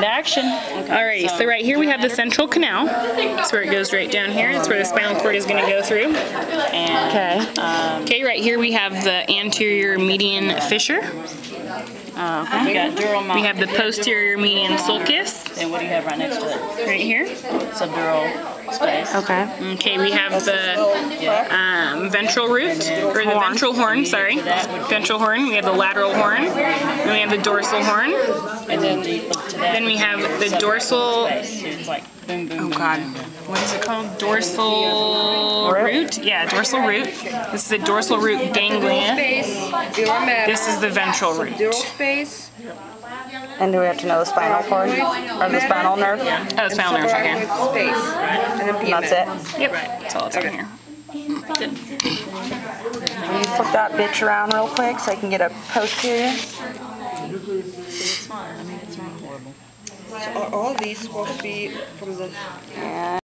Action. Alrighty, so right here we have the central canal. That's where it goes right down here. That's where the spinal cord is going to go through. And, okay, right here we have the anterior median fissure. Okay. We got dural. We have the posterior median sulcus. And what do you have right next to it? Right here. Subdural space. Okay. Okay, we have the ventral root, or the ventral horn, sorry. Ventral horn. We have the lateral horn. Then we have the dorsal horn. And then we have the dorsal. It's like boom, boom, Oh boom, God. boom, boom. What is it called? Dorsal root? Yeah, dorsal root. This is the dorsal root ganglia. This is the ventral root. Space. And do we have to know the spinal cord? Or the spinal nerve? Oh, spinal nerve, okay. Space. And then And that's it? Yep, that's all it's on here. Can you flip that bitch around real quick so I can get a posterior? It's fine. I mean, it's not horrible. So are all these supposed to be from the... And